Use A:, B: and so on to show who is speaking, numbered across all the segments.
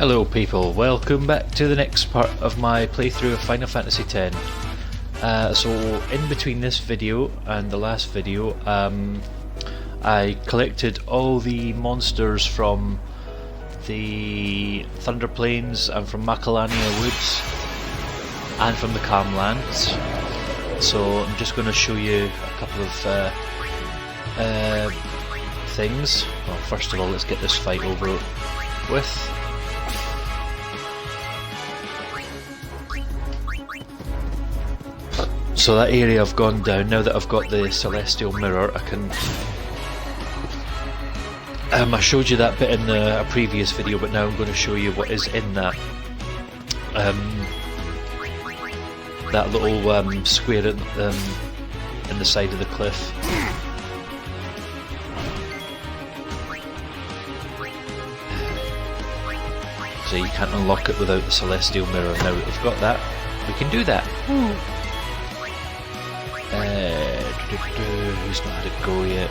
A: Hello people, welcome back to the next part of my playthrough of Final Fantasy X. So in between this video and the last video, I collected all the monsters from the Thunder Plains and from Macalania Woods and from the Calm Lands. So I'm just going to show you a couple of things. Well, first of all, let's get this fight over with. So that area I've gone down, now that I've got the Celestial Mirror, I can... I showed you that bit in a previous video, but now I'm going to show you what is in that. That little square in the side of the cliff. So you can't unlock it without the Celestial Mirror. Now that we've got that, we can do that. Who's not had it go yet?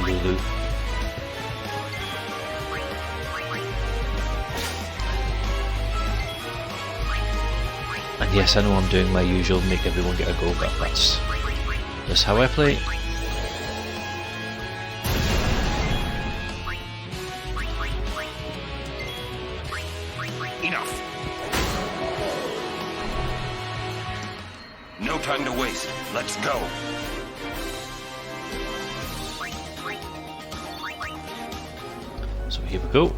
A: Lulu. And yes, I know I'm doing my usual make everyone get a go, but that's how I play.
B: Enough. No time to waste. Let's go.
A: So here we go.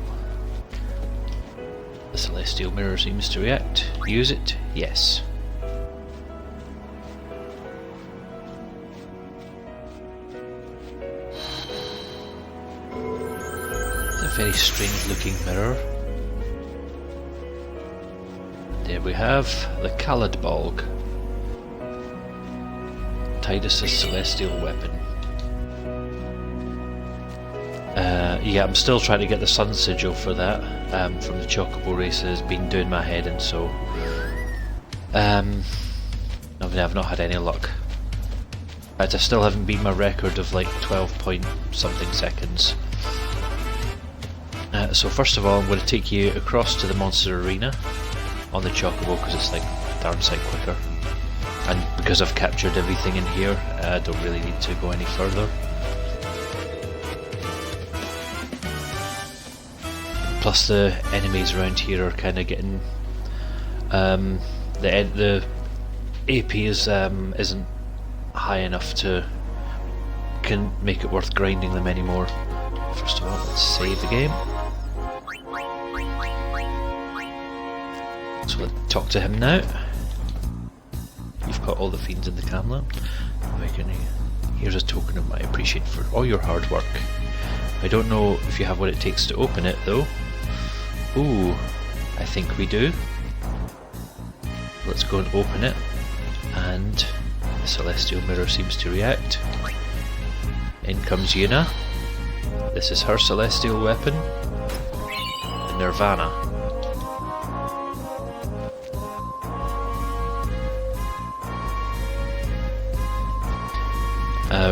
A: The Celestial Mirror seems to react. Use it? Yes. It's a very strange looking mirror. There we have the Caladbolg. Tidus' celestial weapon. Yeah, I'm still trying to get the sun sigil for that from the Chocobo races. Been doing my head in, so I've not had any luck. But I still haven't beat my record of like 12 point something seconds. So first of all, I'm going to take you across to the monster arena on the Chocobo because it's like a darn sight quicker. And because I've captured everything in here, I don't really need to go any further. Plus the enemies around here are kind of getting... the AP isn't high enough to can make it worth grinding them anymore. First of all, let's save the game. So let's talk to him now. You've got all the fiends in the Camland. Here's a token of my appreciation for all your hard work. I don't know if you have what it takes to open it though. Ooh, I think we do. Let's go and open it. And the Celestial Mirror seems to react. In comes Yuna. This is her Celestial weapon. The Nirvana.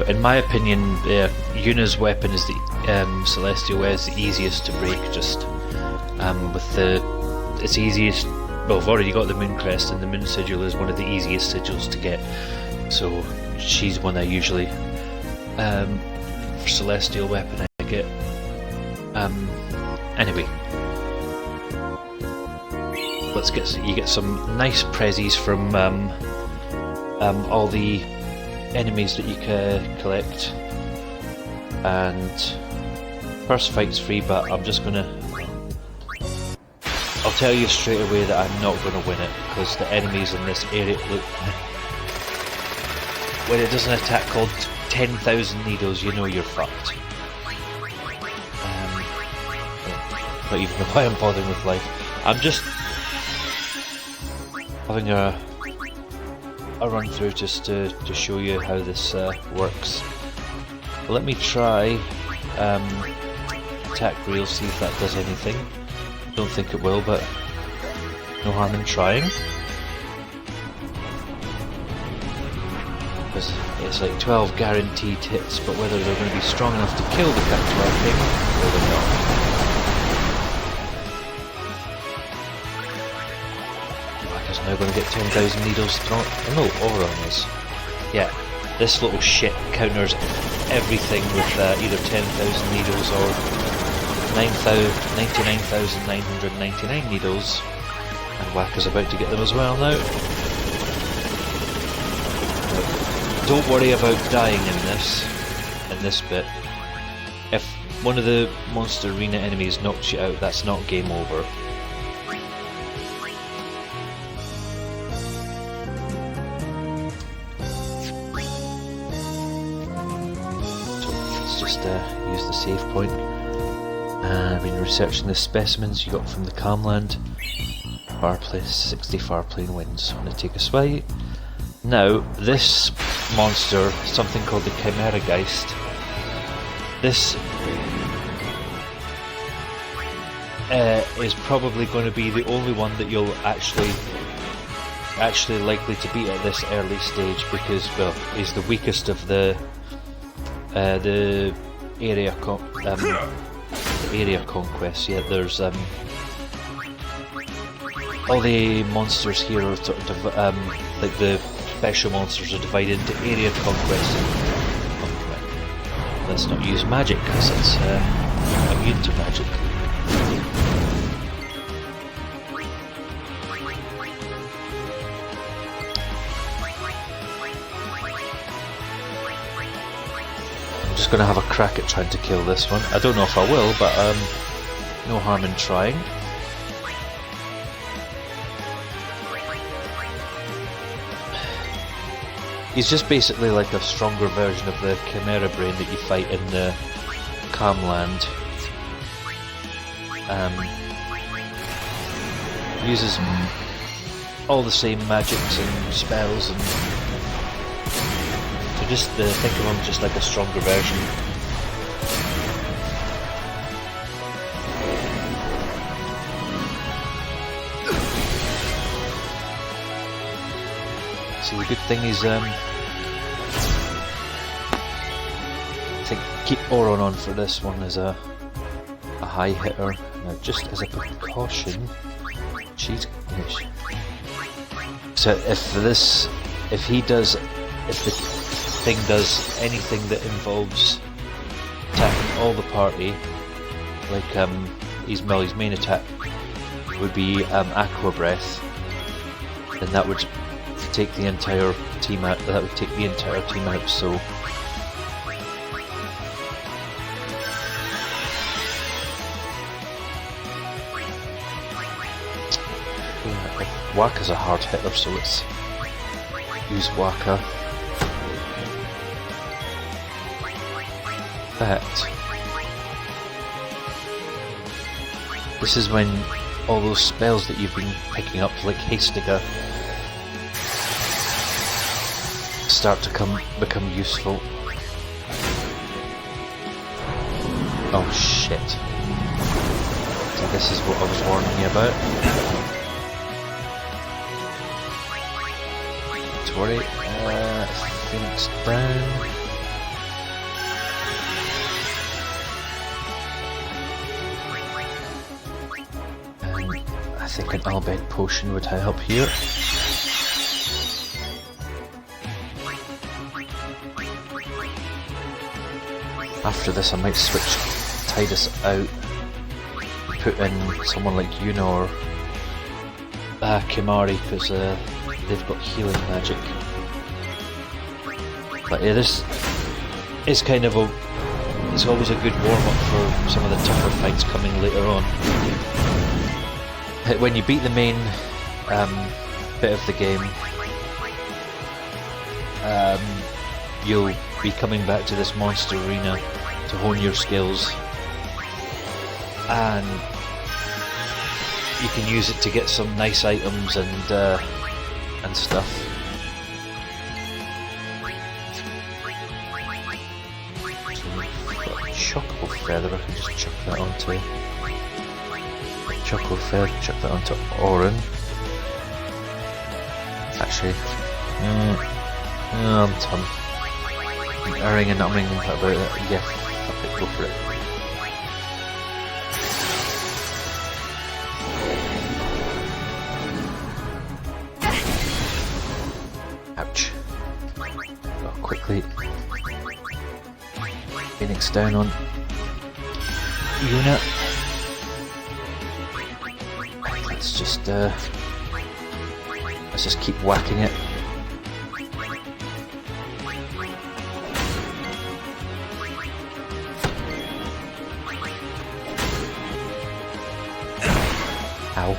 A: In my opinion, Yuna's weapon is the Celestial is the easiest to break. Just it's easiest. Well, I've already got the Moon Crest, and the Moon Sigil is one of the easiest sigils to get. So she's one I usually for Celestial weapon I get. Anyway, let's you get some nice prezzies from all the enemies that you can collect, and first fight's free, but I'm just gonna I'll tell you straight away that I'm not gonna win it because the enemies in this area look when it does an attack called 10,000 needles, you know you're fucked. Not even know why I'm bothering with life. I'm just having a run through just to show you how this works. Let me try attack reel, see if that does anything. Don't think it will, but no harm in trying. Because it's like 12 guaranteed hits, but whether they're going to be strong enough to kill the Captain King or they're not. is now going to get 10,000 needles thrown. Oh no, Auron is. Yeah, this little shit counters everything with either 10,000 needles or 99,999 needles. And Wacker's about to get them as well now. Don't worry about dying in this bit. If one of the monster arena enemies knocks you out, that's not game over. So let's just use the save point. I've been researching the specimens you got from the Calmland. Fireplace, 60 fireplane winds. I'm going to take a sway. Now, this monster, something called the Chimera Geist, this is probably going to be the only one that you'll actually likely to beat at this early stage, because, well, he's the weakest of the area conquests. Yeah, there's all the monsters here are sort of like the special monsters are divided into area conquest and conquest. Let's not use magic because it's immune to magic. I'm just going to have a crack at trying to kill this one. I don't know if I will, but no harm in trying. He's just basically like a stronger version of the Chimera Brain that you fight in the Calmland. Uses all the same magics and spells, and so just think of him just like a stronger version. So the good thing is, I think keep Auron on for this one as a high hitter. Now, just as a precaution, cheat. So if the thing does anything that involves attacking all the party, like his main attack would be Aqua Breath, then that would take the entire team out. That would take the entire team out. So Wacker's a hard hitter, so let's use Wacker. But this is when all those spells that you've been picking up, like Hastiger, start to become useful. Oh shit. So this is what I was warning you about. Don't worry, Phoenix down. I think an Albed potion would help here. After this I might switch Tidus out, put in someone like Yuna or Kimari, because they've got healing magic. But yeah, this is kind of it's always a good warm-up for some of the tougher fights coming later on. When you beat the main bit of the game, you'll be coming back to this monster arena to hone your skills, and you can use it to get some nice items and stuff. Chocolate feather, I can just chuck that onto Auron. Actually, I'm done. Erring and umming about it. Yeah, fuck it, go for it. Phoenix down on unit. Let's just keep whacking it. Ow.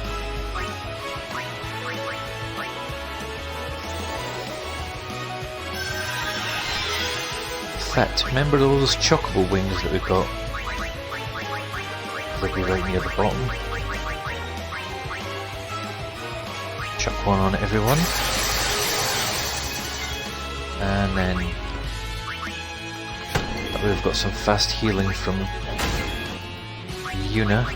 A: In fact, remember those chocobo wings that we got? They'll be right near the bottom. Chuck one on everyone. And then we've got some fast healing from Yuna.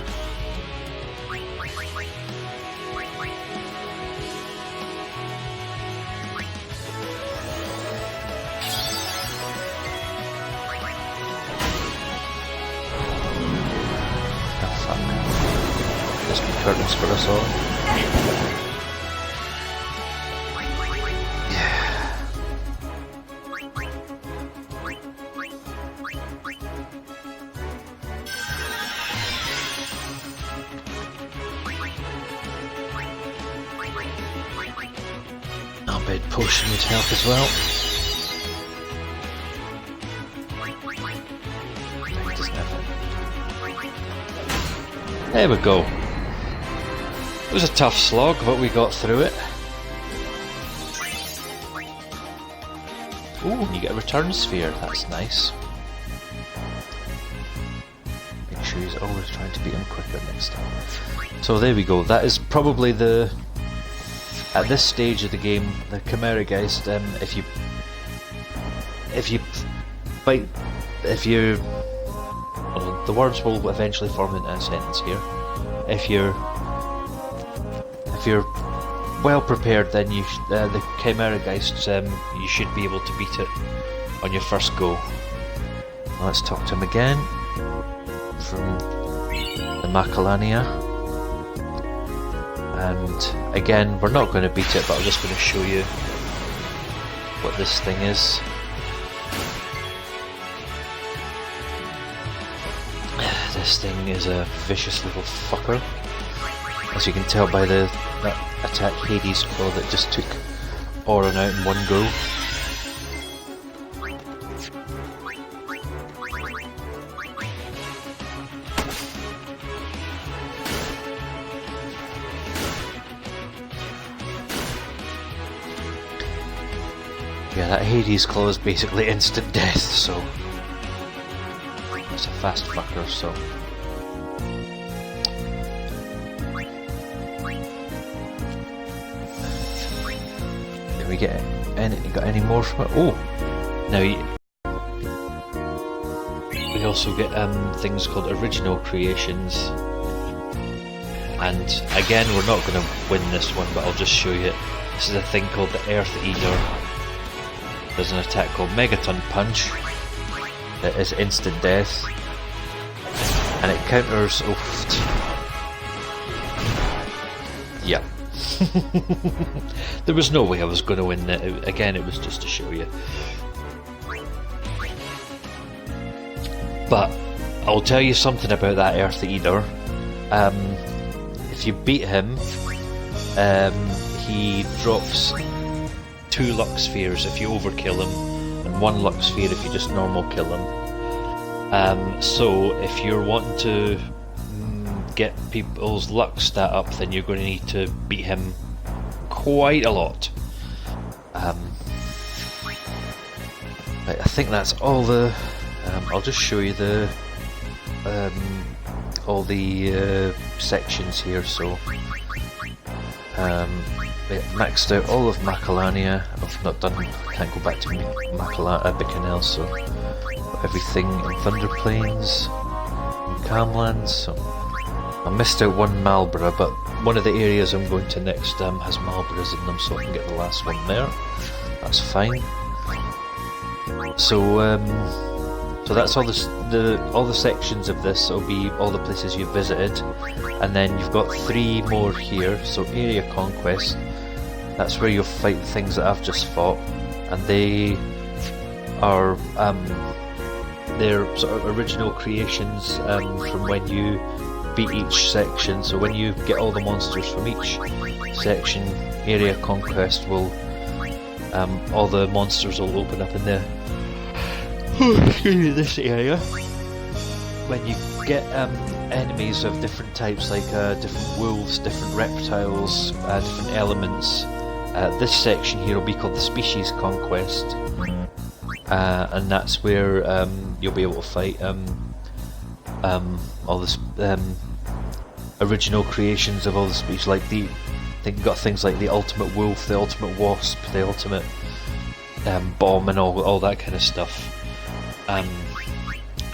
A: Curtains for us all. Yeah. Our bed potion would help as well. There we go. It was a tough slog, but we got through it. Ooh, and you get a return sphere, that's nice. Make sure he's always trying to beat him quicker next time. So there we go, that is probably the... At this stage of the game, the Chimera Geist, if you fight... Well, the words will eventually form into a sentence here. If you're well prepared, then you the Chimera Geist, you should be able to beat it on your first go. Well, let's talk to him again from the Macalania. And again, we're not going to beat it, but I'm just going to show you what this thing is. This thing is a vicious little fucker. As you can tell by that attack Hades claw that just took Auron out in one go. Yeah, that Hades claw is basically instant death, so it's a fast fucker, so did we get any more from it? Oh, now we also get things called original creations, and again we're not going to win this one, but I'll just show you it. This is a thing called the Earth Eater. There's an attack called Megaton Punch that is instant death, and it counters. Yeah. There was no way I was going to win it. Again, it was just to show you. But I'll tell you something about that Earth Eater. If you beat him, he drops 2 luck spheres if you overkill him, and 1 luck sphere if you just normal kill him. So if you're wanting to get people's luck stat up, then you're going to need to beat him quite a lot. But I think that's all the... I'll just show you the all the sections here. So maxed out all of Macalania. I've not done... I can't go back to Bicanel, so everything in Thunder Plains, in Camlands. So I missed out one Malbora, but one of the areas I'm going to next has Malboras in them, so I can get the last one there. That's fine. So so that's all all the sections of this. Will be all the places you've visited, and then you've got 3 more here. So area conquest. That's where you'll fight the things that I've just fought, and they are they're sort of original creations from when you beat each section. So when you get all the monsters from each section, area conquest will all the monsters will open up in this area. When you get enemies of different types, like different wolves, different reptiles, different elements, this section here will be called the Species Conquest, and that's where you'll be able to fight all this original creations of all the species. Like I think you've got things like the ultimate wolf, the ultimate wasp, the ultimate bomb, and all that kind of stuff.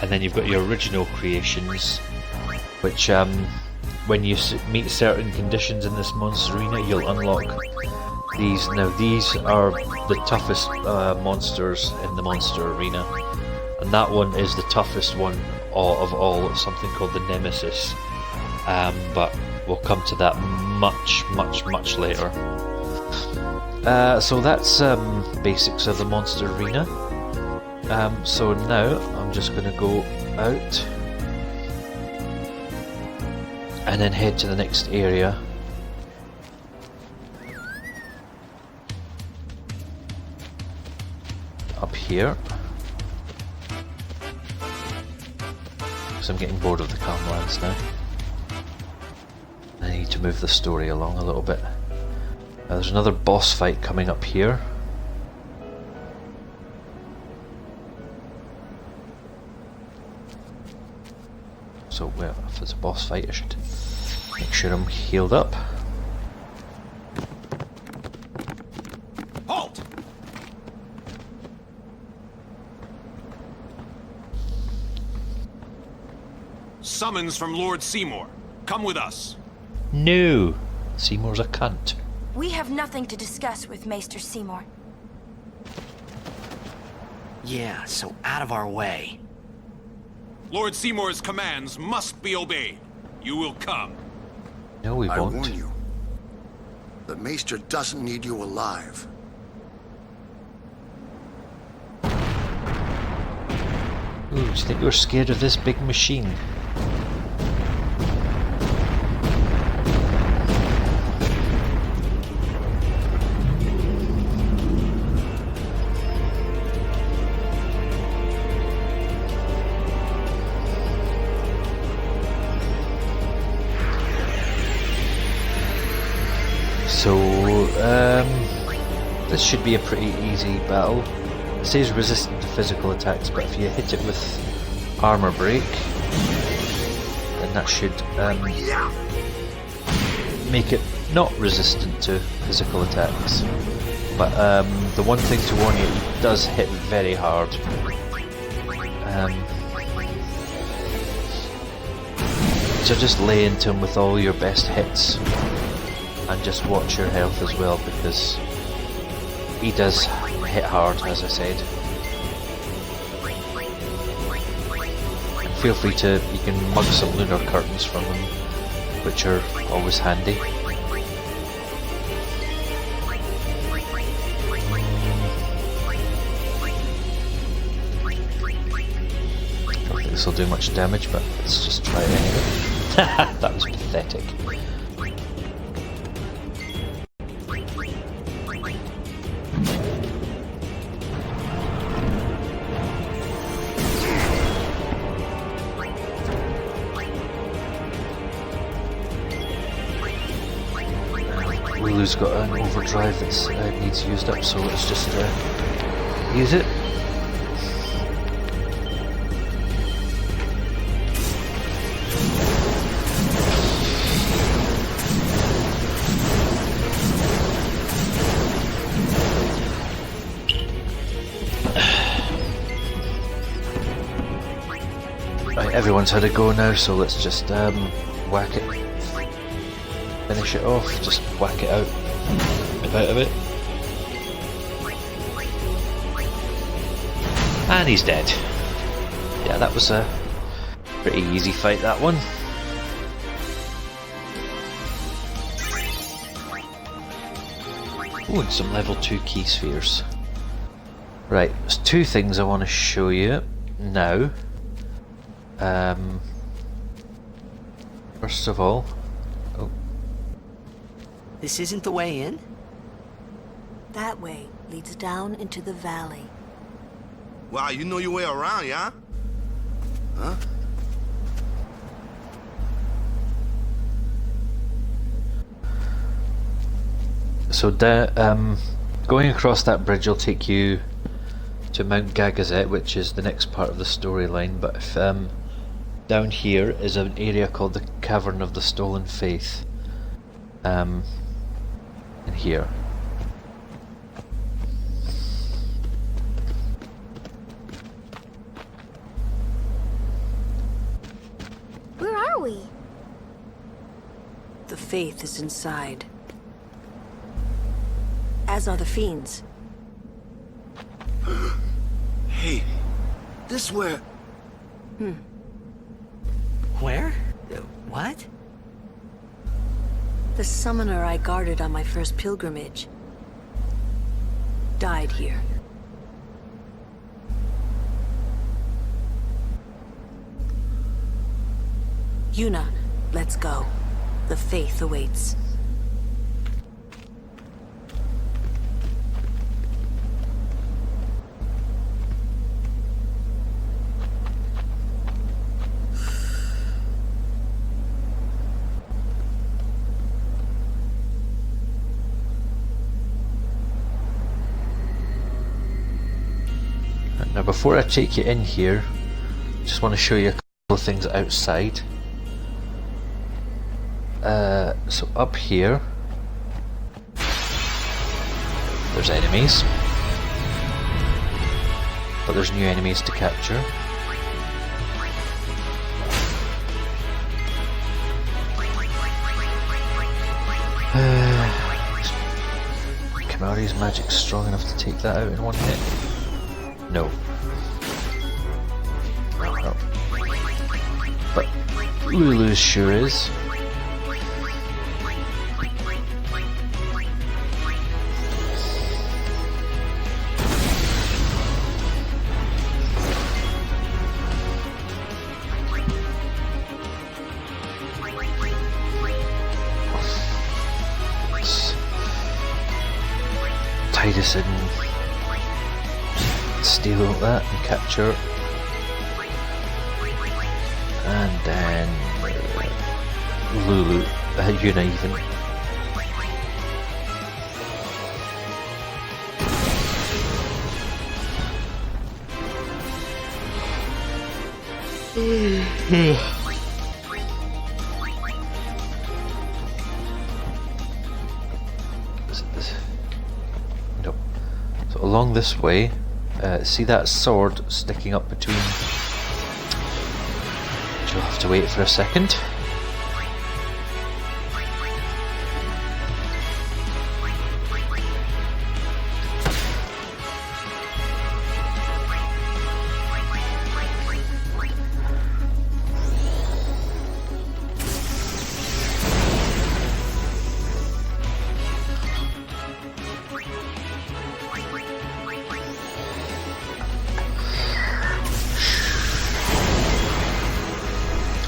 A: And then you've got your original creations, which when you meet certain conditions in this monster arena, you'll unlock these. Now these are the toughest monsters in the monster arena, and that one is the toughest one of all. It's something called the Nemesis, but we'll come to that much later. So that's basics of the monster arena. So now I'm just going to go out and then head to the next area. Up here. Because I'm getting bored of the calm lands now. I need to move the story along a little bit. There's another boss fight coming up here. So, well, if it's a boss fight, I should make sure I'm healed up.
B: Halt! Summons from Lord Seymour. Come with us.
A: No! Seymour's a cunt.
C: We have nothing to discuss with Maester Seymour.
D: Yeah, so out of our way.
B: Lord Seymour's commands must be obeyed. You will come.
A: No, we won't.
E: I warn you. The Maester doesn't need you alive.
A: Ooh, do you think we're scared of this big machine? So, this should be a pretty easy battle. It says resistant to physical attacks, but if you hit it with armor break, then that should make it not resistant to physical attacks. But the one thing to warn you, it does hit very hard. So just lay into him with all your best hits. And just watch your health as well, because he does hit hard, as I said. And feel free to, you can mug some lunar curtains from him, which are always handy. I don't think this will do much damage, but let's just try it anyway. That was pathetic. Lulu's got an overdrive that needs used up, so let's just use it. Right, everyone's had a go now, so let's just whack it. Finish it off, just whack it out, move out of it. And he's dead. Yeah, that was a pretty easy fight, that one. Ooh, and some level 2 key spheres. Right, there's two things I want to show you. now. First of all,
D: This isn't the way in?
F: That way leads down into the valley.
G: Wow, you know your way around, yeah? Huh?
A: so going across that bridge will take you to Mount Gagazet, which is the next part of the storyline. But if, down here is an area called the Cavern of the Stolen Faith. In here.
C: Where are we?
F: The faith is inside. As are the fiends.
G: Hey, this where...
D: Where? What?
F: The summoner I guarded on my first pilgrimage died here. Yuna, let's go. The faith awaits.
A: Now before I take you in here, just want to show you a couple of things outside. So up here, there's enemies, but there's new enemies to capture. Kamari's magic strong enough to take that out in one hit? No. No. But Lulu's sure is. Let's tie this in. Steal that and capture, and then Lulu, Yuna even. No. So along this way. See that sword sticking up between? You'll have to wait for a second.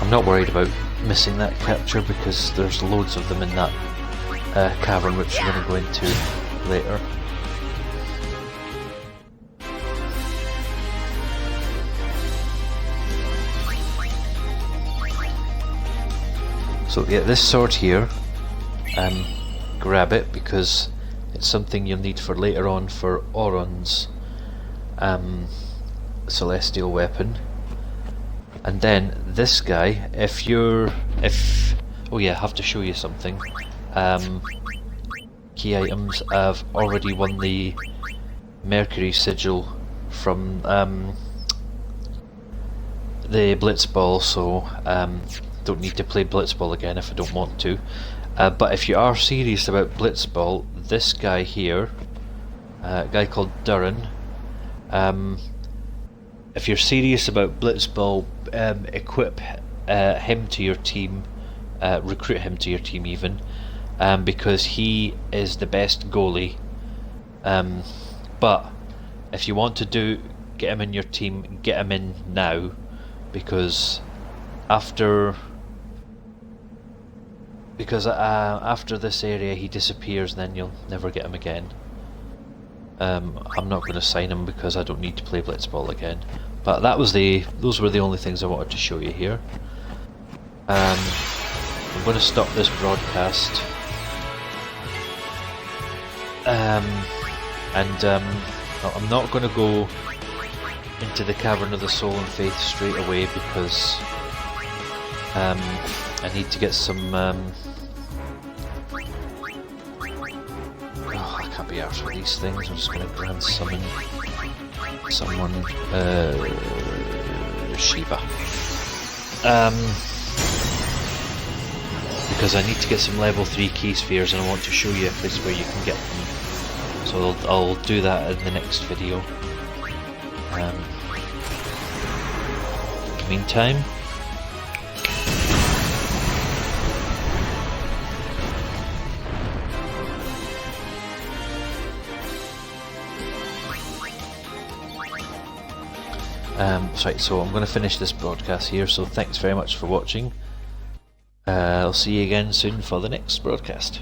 A: I'm not worried about missing that capture because there's loads of them in that cavern, which we're going to go into later. So yeah, this sword here, grab it because it's something you'll need for later on for Auron's celestial weapon. And then this guy, oh yeah, I have to show you something. Key items. I've already won the Mercury sigil from the Blitzball, so don't need to play Blitzball again if I don't want to. But if you are serious about Blitzball, this guy here, a guy called Durin, if you're serious about Blitzball, equip him to your team, recruit him to your team even, because he is the best goalie. But if you want to get him in your team, get him in now, because after this area he disappears, and then you'll never get him again. I'm not going to sign him because I don't need to play Blitzball again. But those were the only things I wanted to show you here. I'm going to stop this broadcast. I'm not going to go into the Cavern of the Soul and Faith straight away because I need to get some. I can't be arsed with these things. I'm just going to grand summon someone. Shiva. Because I need to get some level 3 key spheres, and I want to show you a place where you can get them. So I'll do that in the next video. In the meantime, right, so I'm going to finish this broadcast here, so thanks very much for watching. I'll see you again soon for the next broadcast.